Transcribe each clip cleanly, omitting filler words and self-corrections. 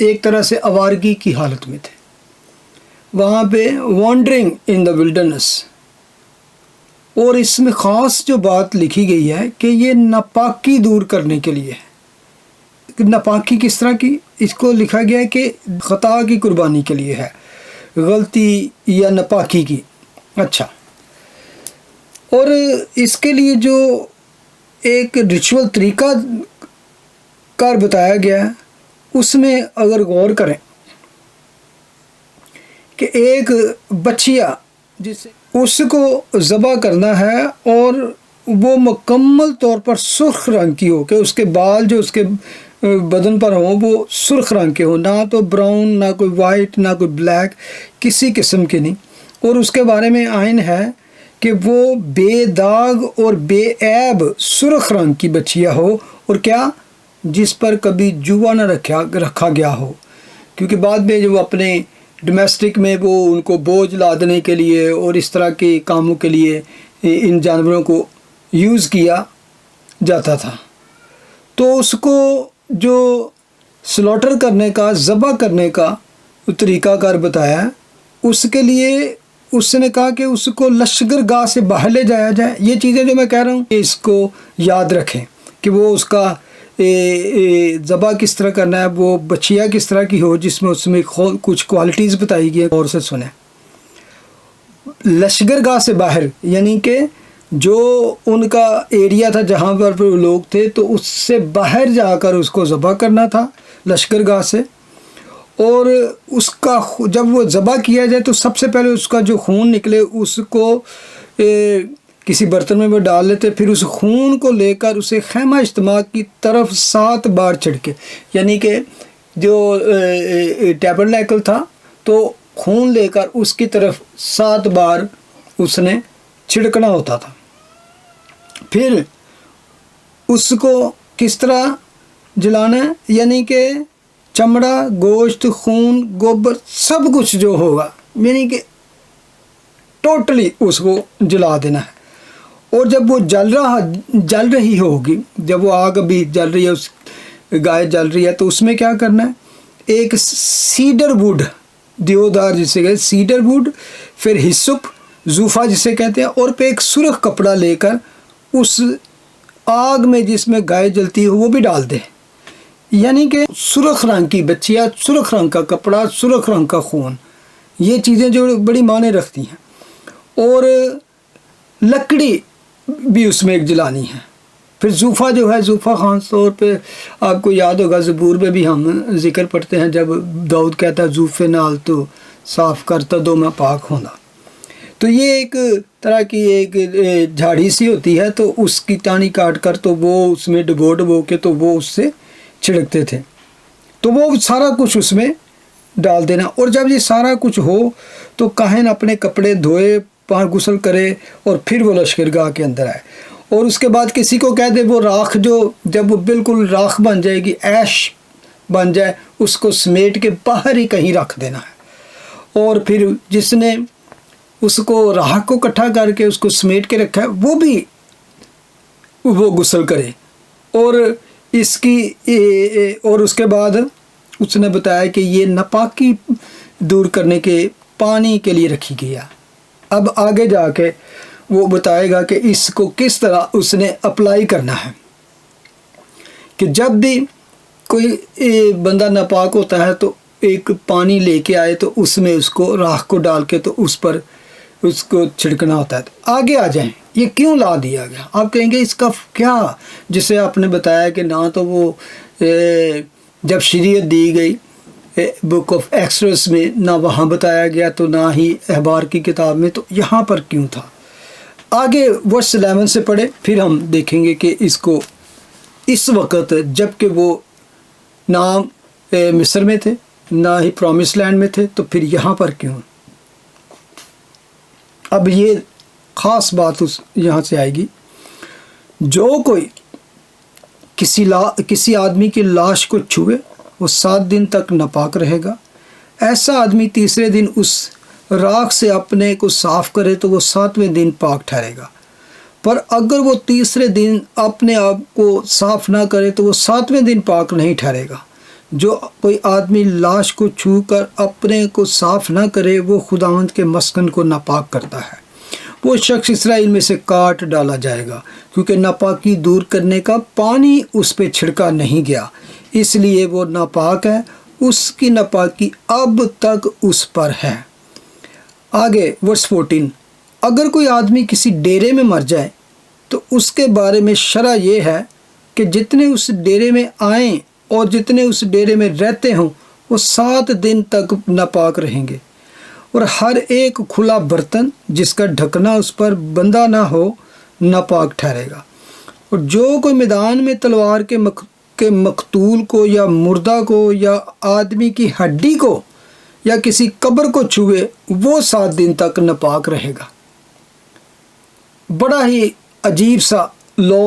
ایک طرح سے آوارگی کی حالت میں تھے، وہاں پہ وانڈرنگ ان دا ولڈرنس۔ اور اس میں خاص جو بات لکھی گئی ہے کہ یہ ناپاکی دور کرنے کے لیے ہے۔ ناپاکی کس طرح کی؟ اس کو لکھا گیا ہے کہ خطا کی قربانی کے لیے ہے، غلطی یا ناپاکی کی۔ اچھا، اور اس کے لیے جو ایک ریچول طریقہ کار بتایا گیا ہے، اس میں اگر غور کریں کہ ایک بچیا جسے اس کو ذبح کرنا ہے اور وہ مکمل طور پر سرخ رنگ کی ہو، کہ اس کے بال جو اس کے بدن پر ہوں وہ سرخ رنگ کے ہوں، نہ تو براؤن، نہ کوئی وائٹ، نہ کوئی بلیک، کسی قسم کے نہیں۔ اور اس کے بارے میں آئین ہے کہ وہ بے داغ اور بے عیب سرخ رنگ کی بچیا ہو، اور کیا، جس پر کبھی جوا نہ رکھا گیا ہو، کیونکہ بعد میں جو اپنے ڈومیسٹک میں وہ ان کو بوجھ لادنے کے لیے اور اس طرح کے کاموں کے لیے ان جانوروں کو یوز کیا جاتا تھا۔ تو اس کو جو سلوٹر کرنے کا، ذبح کرنے کا طریقہ کار بتایا، اس کے لیے اس نے کہا کہ اس کو لشکر گاہ سے باہر لے جایا جائے۔ یہ چیزیں جو میں کہہ رہا ہوں اس کو یاد رکھیں کہ وہ اس کا ذبح کس طرح کرنا ہے، وہ بچیا کس طرح کی ہو، جس میں اس میں کچھ کوالٹیز بتائی گئی ہیں، اور سے سنیں۔ لشکر گاہ سے باہر یعنی کہ جو ان کا ایریا تھا جہاں پر لوگ تھے، تو اس سے باہر جا کر اس کو ذبح کرنا تھا لشکر گاہ سے۔ اور اس کا جب وہ ذبح کیا جائے تو سب سے پہلے اس کا جو خون نکلے اس کو کسی برتن میں وہ ڈال لیتے، پھر اس خون کو لے کر اسے خیمہ اجتماع کی طرف 7 بار چھڑکے، یعنی کہ جو ٹیبرنیکل تھا تو خون لے کر اس کی طرف 7 بار اس نے چھڑکنا ہوتا تھا۔ پھر اس کو کس طرح جلانا ہے، یعنی کہ چمڑا، گوشت، خون، گوبر، سب کچھ جو ہوگا، یعنی کہ ٹوٹلی اس کو جلا دینا ہے۔ اور جب وہ جل رہی ہوگی، جب وہ آگ ابھی جل رہی ہے، اس گائے جل رہی ہے، تو اس میں کیا کرنا ہے، ایک سیڈر ووڈ، دیودار جسے کہتے ہیں، سیڈر ووڈ، پھر ہسپ، زوفا جسے کہتے ہیں، اور پہ ایک سرخ کپڑا لے کر اس آگ میں جس میں گائے جلتی ہے وہ بھی ڈال دے، یعنی کہ سرخ رنگ کی بچیا، سرخ رنگ کا کپڑا، سرخ رنگ کا خون، یہ چیزیں جو بڑی معنی رکھتی ہیں۔ اور لکڑی بھی اس میں ایک جلانی ہے۔ پھر زوفا جو ہے، زوفا خاص طور پہ آپ کو یاد ہوگا زبور میں بھی ہم ذکر پڑھتے ہیں، جب داؤد کہتا ہے زوفے نال تو صاف کرتا دو میں پاک ہونا، تو یہ ایک طرح کی ایک جھاڑی سی ہوتی ہے، تو اس کی ٹہنی کاٹ کر تو وہ اس میں ڈبو کے تو وہ اس سے چھڑکتے تھے، تو وہ سارا کچھ اس میں ڈال دینا۔ اور جب یہ سارا کچھ ہو تو کاہن اپنے کپڑے دھوئے، غسل کرے، اور پھر وہ لشکر گاہ کے اندر آئے، اور اس کے بعد کسی کو کہہ دے وہ راکھ جو جب وہ بالکل راکھ بن جائے گی، ایش بن جائے، اس کو سمیٹ کے باہر ہی کہیں رکھ دینا ہے۔ اور پھر جس نے اس کو راکھ کو اکٹھا کر کے اس کو سمیٹ کے رکھا ہے وہ بھی وہ غسل کرے۔ اور اس کی اور اس کے بعد اس نے بتایا کہ یہ ناپاکی دور کرنے کے پانی کے لیے رکھی گیا۔ اب آگے جا کے وہ بتائے گا کہ اس کو کس طرح اس نے اپلائی کرنا ہے، کہ جب بھی کوئی بندہ ناپاک ہوتا ہے تو ایک پانی لے کے آئے تو اس میں اس کو راکھ کو ڈال کے تو اس پر اس کو چھڑکنا ہوتا ہے۔ تو آگے آ جائیں، یہ کیوں لا دیا گیا؟ آپ کہیں گے اس کا کیا، جسے آپ نے بتایا کہ نہ تو وہ جب شریعت دی گئی بک آف ایکسٹرس میں نہ وہاں بتایا گیا، تو نہ ہی احبار کی کتاب میں، تو یہاں پر کیوں تھا؟ آگے ورس 11 سے پڑھے، پھر ہم دیکھیں گے کہ اس کو اس وقت جب کہ وہ نہ مصر میں تھے نہ ہی پرومس لینڈ میں تھے، تو پھر یہاں پر کیوں؟ اب یہ خاص بات یہاں سے آئے گی، جو کوئی کسی آدمی کی لاش کو چھوئے وہ 7 دن تک ناپاک رہے گا۔ ایسا آدمی تیسرے دن اس راکھ سے اپنے کو صاف کرے تو وہ 7ویں دن پاک ٹھہرے گا، پر اگر وہ تیسرے دن اپنے آپ کو صاف نہ کرے تو وہ 7ویں دن پاک نہیں ٹھہرے گا، جو کوئی آدمی لاش کو چھو کر اپنے کو صاف نہ کرے وہ خداوند کے مسکن کو ناپاک کرتا ہے، وہ شخص اسرائیل میں سے کاٹ ڈالا جائے گا، کیونکہ ناپاکی دور کرنے کا پانی اس پہ چھڑکا نہیں گیا، اس لیے وہ ناپاک ہے، اس کی ناپاکی اب تک اس پر ہے۔ آگے ورس 14، اگر کوئی آدمی کسی ڈیرے میں مر جائے تو اس کے بارے میں شرع یہ ہے کہ جتنے اس ڈیرے میں آئیں اور جتنے اس ڈیرے میں رہتے ہوں وہ 7 دن تک ناپاک رہیں گے، اور ہر ایک کھلا برتن جس کا ڈھکنا اس پر بندھا نہ ہو ناپاک ٹھہرے گا۔ اور جو کوئی میدان میں تلوار کے مقتول کو یا مردہ کو یا آدمی کی ہڈی کو یا کسی قبر کو چھوئے وہ 7 دن تک ناپاک رہے گا۔ بڑا ہی عجیب سا لا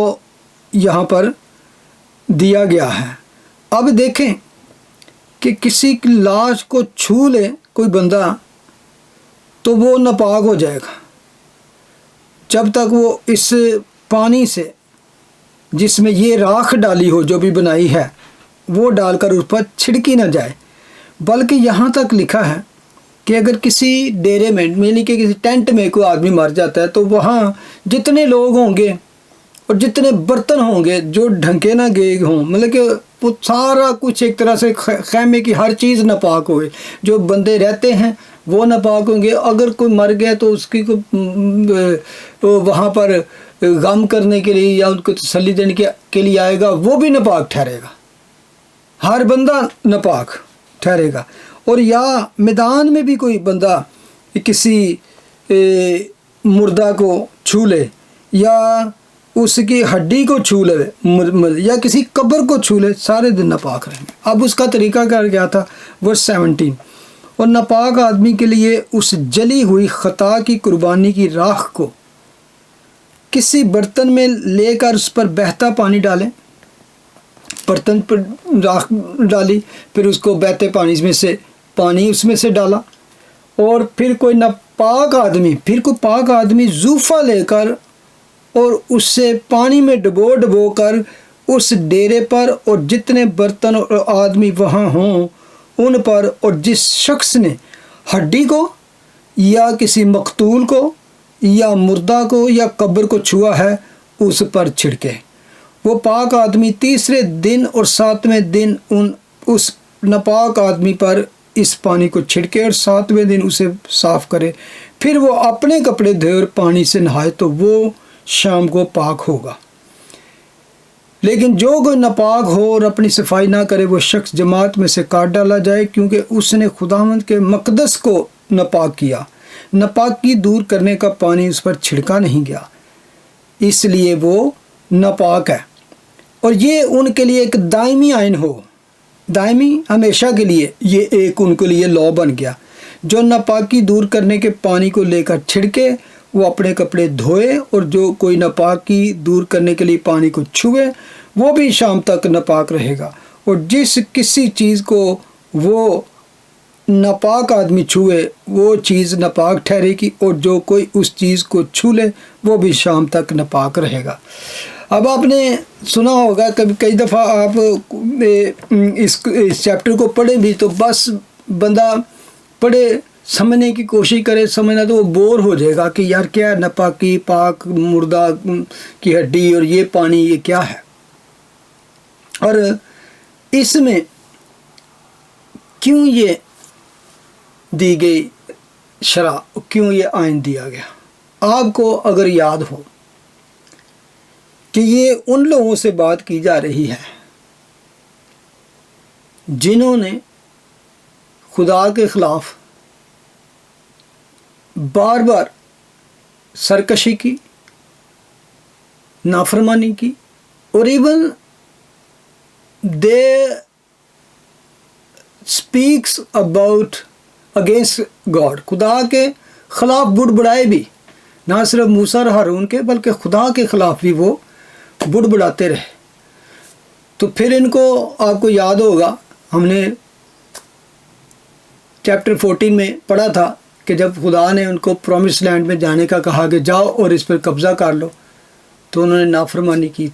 یہاں پر دیا گیا ہے۔ اب دیکھیں کہ کسی کی لاش کو چھو لے کوئی بندہ تو وہ ناپاک ہو جائے گا جب تک وہ اس پانی سے جس میں یہ راکھ ڈالی ہو جو بھی بنائی ہے وہ ڈال کر اس پر چھڑکی نہ جائے، بلکہ یہاں تک لکھا ہے کہ اگر کسی ڈیرے میں یعنی کہ کسی ٹینٹ میں کوئی آدمی مر جاتا ہے تو وہاں جتنے لوگ ہوں گے اور جتنے برتن ہوں گے جو ڈھنکے نہ گئے ہوں، مطلب کہ وہ سارا کچھ ایک طرح سے خیمے کی ہر چیز ناپاک ہوئے، جو بندے رہتے ہیں وہ ناپاک ہوں گے، اگر کوئی مر گیا تو اس کی وہاں پر غم کرنے کے لیے یا ان کو تسلی دینے کے لیے آئے گا وہ بھی ناپاک ٹھہرے گا، ہر بندہ ناپاک ٹھہرے گا۔ اور یا میدان میں بھی کوئی بندہ کسی مردہ کو چھو لے یا اس کی ہڈی کو چھو لے یا کسی قبر کو چھو لے، سارے دن ناپاک رہیں گے۔ اب اس کا طریقہ کار کیا تھا؟ ورس 17، اور ناپاک آدمی کے لیے اس جلی ہوئی خطا کی قربانی کی راکھ کو کسی برتن میں لے کر اس پر بہتا پانی ڈالیں، برتن پر راکھ ڈالی، پھر اس کو بہتے پانی پانی اس میں سے ڈالا، اور پھر کوئی پاک آدمی زوفہ لے کر اور اس سے پانی میں ڈبو کر اس ڈیرے پر اور جتنے برتن اور آدمی وہاں ہوں ان پر، اور جس شخص نے ہڈی کو یا کسی مقتول کو یا مردہ کو یا قبر کو چھوا ہے اس پر چھڑکے۔ وہ پاک آدمی تیسرے دن اور 7ویں دن اس ناپاک آدمی پر اس پانی کو چھڑکے اور 7ویں دن اسے صاف کرے، پھر وہ اپنے کپڑے دھوئے اور پانی سے نہائے تو وہ شام کو پاک ہوگا۔ لیکن جو کوئی ناپاک ہو اور اپنی صفائی نہ کرے وہ شخص جماعت میں سے کاٹ ڈالا جائے، کیونکہ اس نے خداوند کے مقدس کو ناپاک کیا، ناپاکی دور کرنے کا پانی اس پر چھڑکا نہیں گیا، اس لیے وہ ناپاک ہے۔ اور یہ ان کے لیے ایک دائمی آئین ہو، دائمی ہمیشہ کے لیے یہ ایک ان کے لیے لا بن گیا، جو ناپاکی دور کرنے کے پانی کو لے کر چھڑکے وہ اپنے کپڑے دھوئے، اور جو کوئی ناپاکی دور کرنے کے لیے پانی کو چھوئے وہ بھی شام تک ناپاک رہے گا۔ اور جس کسی چیز کو وہ ناپاک آدمی چھوئے وہ چیز ناپاک ٹھہرے گی، اور جو کوئی اس چیز کو چھو لے وہ بھی شام تک ناپاک رہے گا۔ اب آپ نے سنا ہوگا کئی دفعہ آپ اس چیپٹر کو پڑھیں بھی تو بس بندہ پڑھے سمجھنے کی کوشش کرے، سمجھنا تو وہ بور ہو جائے گا کہ یار کیا ہے ناپاکی، پاک مردہ کی ہڈی اور یہ پانی یہ کیا ہے، اور اس میں کیوں یہ دی گئی شرع، کیوں یہ آئین دیا گیا۔ آپ کو اگر یاد ہو کہ یہ ان لوگوں سے بات کی جا رہی ہے جنہوں نے خدا کے خلاف بار بار سرکشی کی، نافرمانی کی، اور even they speaks about against God, خدا کے خلاف بڑبڑائے بھی، نہ صرف موسیٰ اور ہارون کے بلکہ خدا کے خلاف بھی وہ بڑبڑاتے رہے۔ تو پھر ان کو آپ کو یاد ہوگا ہم نے چیپٹر 14 میں پڑھا تھا کہ جب خدا نے ان کو پرومس لینڈ میں جانے کا کہا کہ جاؤ اور اس پر قبضہ کر لو، تو انہوں نے نافرمانی کی،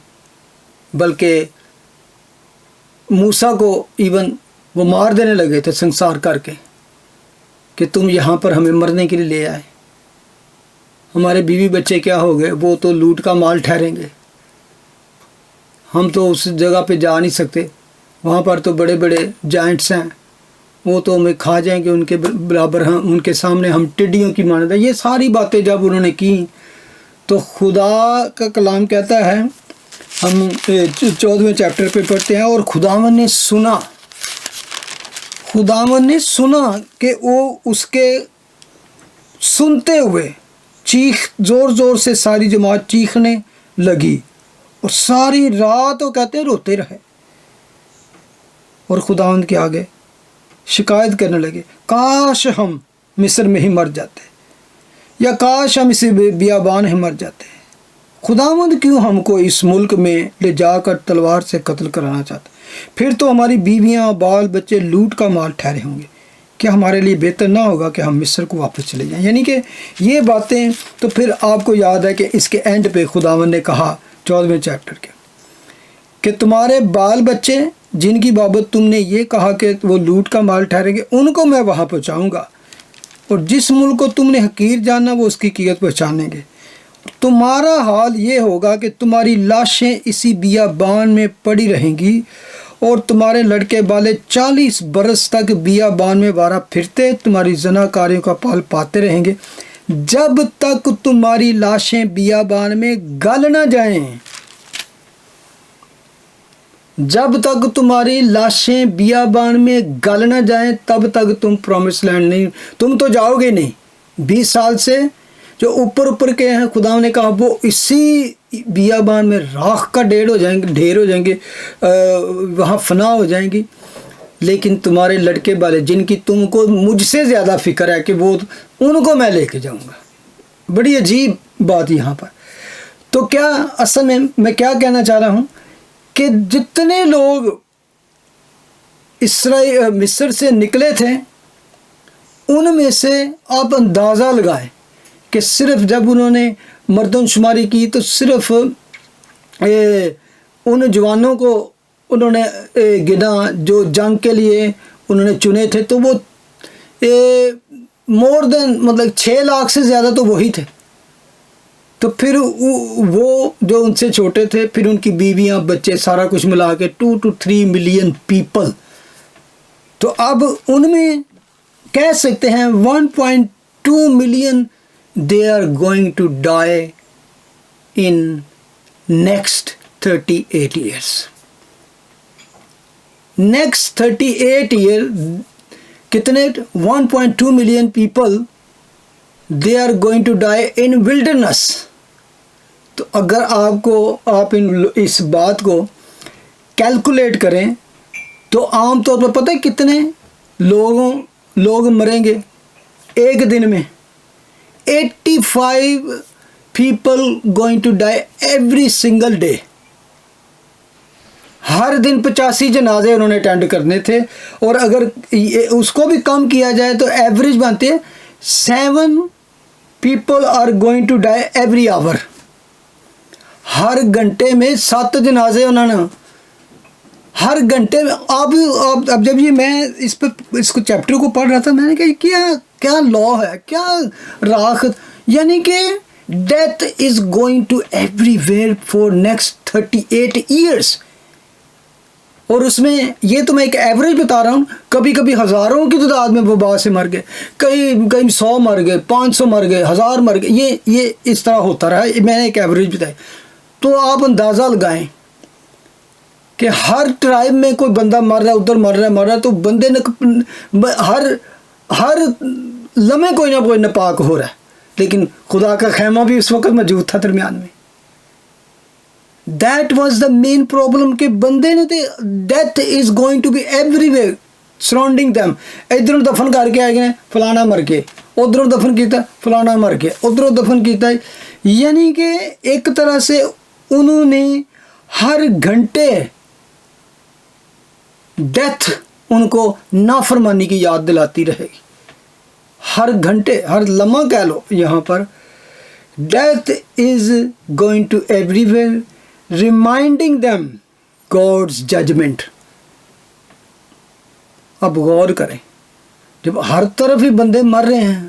بلکہ موسیٰ کو ایون وہ مار دینے لگے تھے سنسار کر کے کہ تم یہاں پر ہمیں مرنے کے لیے لے آئے، ہمارے بیوی بچے کیا ہو گئے، وہ تو لوٹ کا مال ٹھہریں گے، ہم تو اس جگہ پہ جا نہیں سکتے، وہاں پر تو بڑے بڑے جائنٹس ہیں، وہ تو ہمیں کھا جائیں گے، ان کے برابر ہم ان کے سامنے ہم ٹڈیوں کی مانند ہیں۔ یہ ساری باتیں جب انہوں نے کی تو خدا کا کلام کہتا ہے، ہم 14ویں چیپٹر پہ پڑھتے ہیں، اور خداوند نے سنا کہ وہ اس کے سنتے ہوئے زور زور سے ساری جماعت چیخنے لگی، اور ساری رات وہ کہتے ہیں روتے رہے، اور خداوند کے آگے شکایت کرنے لگے، کاش ہم مصر میں ہی مر جاتے، یا کاش ہم اسی بیابان ہی مر جاتے، خداوند کیوں ہم کو اس ملک میں لے جا کر تلوار سے قتل کرانا چاہتا، پھر تو ہماری بیویاں بال بچے لوٹ کا مال ٹھہرے ہوں گے، کیا ہمارے لیے بہتر نہ ہوگا کہ ہم مصر کو واپس چلے جائیں؟ یعنی کہ یہ باتیں تو پھر آپ کو یاد ہے کہ اس کے اینڈ پہ خداوند نے کہا 14ویں چیپٹر کے کہ تمہارے بال بچے جن کی بابت تم نے یہ کہا کہ وہ لوٹ کا مال ٹھہریں گے، ان کو میں وہاں پہنچاؤں گا، اور جس ملک کو تم نے حقیر جاننا وہ اس کی قیمت پہچانیں گے۔ تمہارا حال یہ ہوگا کہ تمہاری لاشیں اسی بیابان میں پڑی رہیں گی، اور تمہارے لڑکے بالے 40 برس تک بیابان میں وارا پھرتے تمہاری زناکاریوں کا پال پاتے رہیں گے، جب تک تمہاری لاشیں بیابان میں گل نہ جائیں۔ جب تک تمہاری لاشیں بیابان میں گل نہ جائیں تب تک تم پرومس لینڈ نہیں، تم تو جاؤ گے نہیں۔ 20 سال سے جو اوپر کے ہیں، خدا نے کہا وہ اسی بیابان میں راکھ کا ڈھیر ہو جائیں گے، وہاں فنا ہو جائیں گی، لیکن تمہارے لڑکے والے جن کی تم کو مجھ سے زیادہ فکر ہے کہ وہ ان کو میں لے کے جاؤں گا۔ بڑی عجیب بات یہاں پر۔ تو کیا اصل میں کیا کہنا چاہ رہا ہوں کہ جتنے لوگ مصر سے نکلے تھے ان میں سے آپ اندازہ لگائیں کہ صرف جب انہوں نے مردم شماری کی تو صرف ان جوانوں کو انہوں نے گنا جو جنگ کے لیے انہوں نے چنے تھے، تو وہ مور دین 6 لاکھ سے زیادہ تو وہی تھے۔ تو پھر وہ جو ان سے چھوٹے تھے، پھر ان کی بیویاں بچے سارا کچھ ملا کے 2 to 3 ملین پیپل۔ تو اب ان میں کہہ سکتے ہیں 1.2 million they are going to die in next 38 years. Next 38 years کتنے 1.2 million people they are going to die in wilderness. تو اگر آپ اس بات کو کیلکولیٹ کریں تو عام طور پر پتہ ہے کتنے لوگ مریں گے ایک دن میں؟ 85 people going to die every single day. ہر دن 85 جنازے انہوں نے اٹینڈ کرنے تھے، اور اگر اس کو بھی کم کیا جائے تو ایوریج بنتے ہیں 7 people are going to die every hour. ہر گھنٹے میں 7 جنازے انہوں نے ہر گھنٹے میں۔ اب جب یہ میں اس کو چیپٹر کو پڑھ رہا تھا، میں نے کہا کیا لا ہے، کیا راکھ، یعنی کہ death is going to everywhere for next 38 years. اور اس میں یہ تو میں ایک ایوریج بتا رہا ہوں، کبھی کبھی ہزاروں کی تعداد میں وبا سے مر گئے، کئی 100 مر گئے، 500 مر گئے، 1000 مر گئے، یہ اس طرح ہوتا رہا، میں نے ایک ایوریج بتائی۔ تو آپ اندازہ لگائیں کہ ہر ٹرائب میں کوئی بندہ مر رہا ہے، ادھر مر رہا ہے، تو بندے نے ہر لمحے کوئی نہ کوئی ناپاک ہو رہا ہے، لیکن خدا کا خیمہ بھی اس وقت موجود تھا درمیان میں۔ That was the main problem کہ بندے نے death is going to be everywhere surrounding them. ادھر دفن کر کے آئے گئے فلانا مر گئے، ادھر دفن کیتا فلانا مر گیا، ادھر دفن کیتا، یعنی کہ ایک طرح سے انہوں نے ہر گھنٹے ڈیتھ ان کو نافرمانی کی یاد دلاتی رہے گی، ہر گھنٹے، ہر لمحہ کہہ لو۔ یہاں پر death is going to everywhere reminding them God's judgment, اب غور کریں، جب ہر طرف ہی بندے مر رہے ہیں،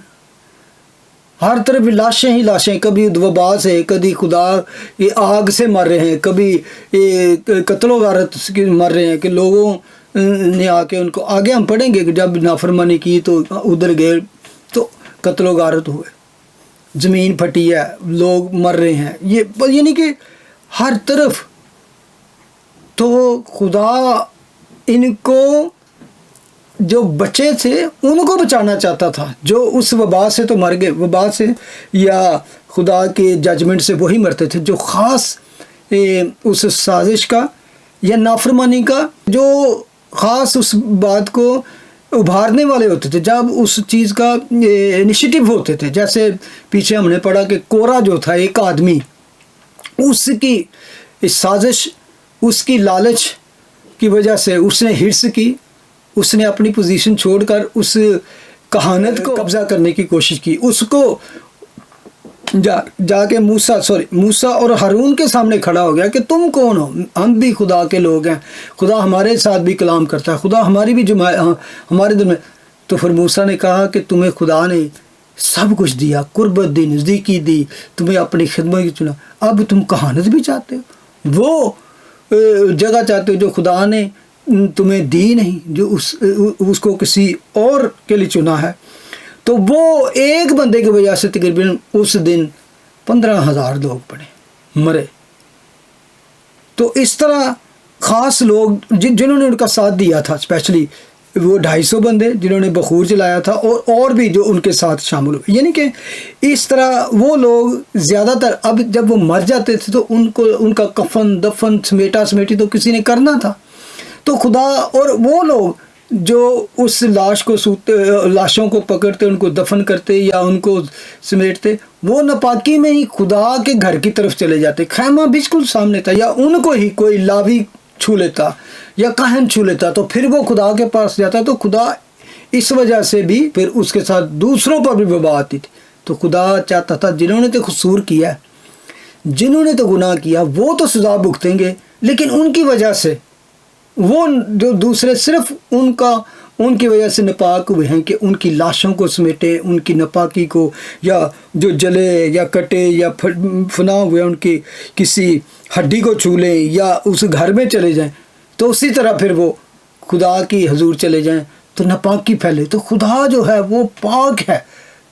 ہر طرف لاشیں ہی لاشیں، کبھی وبا سے، کبھی خدا یہ آگ سے مر رہے ہیں، کبھی قتل و غارت سے مر رہے ہیں کہ لوگوں نے آ کے ان کو، آگے ہم پڑھیں گے کہ جب نافرمانی کی تو ادھر گئے تو قتل و غارت ہوئے، زمین پھٹی ہے، لوگ مر رہے ہیں، یہ یعنی کہ ہر طرف۔ تو خدا ان کو جو بچے تھے ان کو بچانا چاہتا تھا، جو اس وبا سے تو مر گئے، وبا سے یا خدا کے ججمنٹ سے وہی مرتے تھے جو خاص اس سازش کا یا نافرمانی کا جو خاص اس بات کو ابھارنے والے ہوتے تھے، جب اس چیز کا انیشیٹو ہوتے تھے۔ جیسے پیچھے ہم نے پڑھا کہ کورا جو تھا ایک آدمی، اس کی سازش، اس کی لالچ کی وجہ سے اس نے ہرس کی، اس نے اپنی پوزیشن چھوڑ کر اس کہانت کو قبضہ کرنے کی کوشش کی، اس کو جا کے موسیٰ اور ہارون کے سامنے کھڑا ہو گیا کہ تم کون ہو؟ ہم بھی خدا کے لوگ ہیں، خدا ہمارے ساتھ بھی کلام کرتا ہے، خدا ہماری بھی ہمارے دل میں۔ تو پھر موسیٰ نے کہا کہ تمہیں خدا نے سب کچھ دیا، قربت دی، نزدیکی دی، تمہیں اپنی خدمت کی چنا، اب تم کہانت بھی چاہتے ہو، وہ جگہ چاہتے ہو جو خدا نے تمہیں دی نہیں، جو اس کو کسی اور کے لیے چنا ہے۔ تو وہ ایک بندے کی وجہ سے تقریباً اس دن 15,000 لوگ مرے۔ تو اس طرح خاص لوگ جنہوں نے ان کا ساتھ دیا تھا، اسپیشلی وہ 250 بندے جنہوں نے بخور جلایا تھا، اور بھی جو ان کے ساتھ شامل ہوئے، یعنی کہ اس طرح وہ لوگ زیادہ تر، اب جب وہ مر جاتے تھے تو ان کا کفن دفن سمیٹا سمیٹی تو کسی نے کرنا تھا، تو خدا اور وہ لوگ جو اس لاشوں کو پکڑتے، ان کو دفن کرتے یا ان کو سمیٹتے، وہ ناپاکی میں ہی خدا کے گھر کی طرف چلے جاتے۔ خیمہ بالکل سامنے تھا، یا ان کو ہی کوئی لاوی چھو لیتا یا کاہن چھو لیتا تو پھر وہ خدا کے پاس جاتا، تو خدا اس وجہ سے بھی پھر اس کے ساتھ دوسروں پر بھی وبا آتی تھی۔ تو خدا چاہتا تھا جنہوں نے تو قصور کیا، جنہوں نے تو گناہ کیا، وہ تو سزا بھگتیں گے، لیکن ان کی وجہ سے وہ جو دوسرے صرف ان کی وجہ سے ناپاک ہوئے ہیں کہ ان کی لاشوں کو سمیٹے، ان کی ناپاکی کو، یا جو جلے یا کٹے یا فنا ہوئے ان کی کسی ہڈی کو چھو لیں یا اس گھر میں چلے جائیں، تو اسی طرح پھر وہ خدا کی حضور چلے جائیں تو ناپاکی پھیلے۔ تو خدا جو ہے وہ پاک ہے،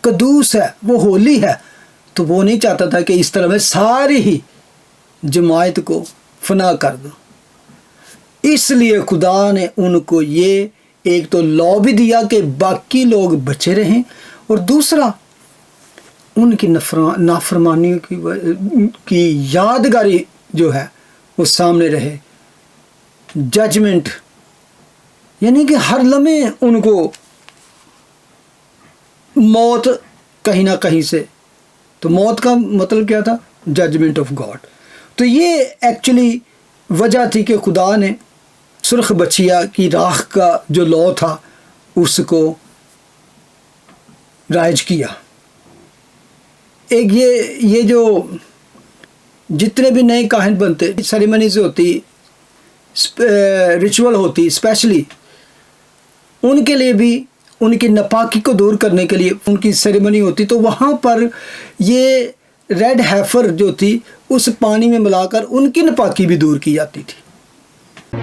قدوس ہے، وہ ہولی ہے، تو وہ نہیں چاہتا تھا کہ اس طرح میں ساری ہی جماعت کو فنا کر دو۔ اس لیے خدا نے ان کو یہ ایک تو لا بھی دیا کہ باقی لوگ بچے رہیں، اور دوسرا ان کی نافرمانی کی یادگاری جو ہے وہ سامنے رہے، ججمنٹ، یعنی کہ ہر لمحے ان کو موت کہیں نہ کہیں سے، تو موت کا مطلب کیا تھا؟ Judgement of God. تو یہ ایکچولی وجہ تھی کہ خدا نے سرخ بچیا کی راکھ کا جو لا تھا اس کو رائج کیا۔ ایک یہ جو جتنے بھی نئے کاہن بنتے، سیریمنیز ہوتی، ریچول ہوتی، اسپیشلی ان کے لیے بھی ان کی ناپاکی کو دور کرنے کے لیے ان کی سیریمنی ہوتی، تو وہاں پر یہ ریڈ ہیفر جو تھی اس پانی میں ملا کر ان کی ناپاکی بھی دور کی جاتی تھی۔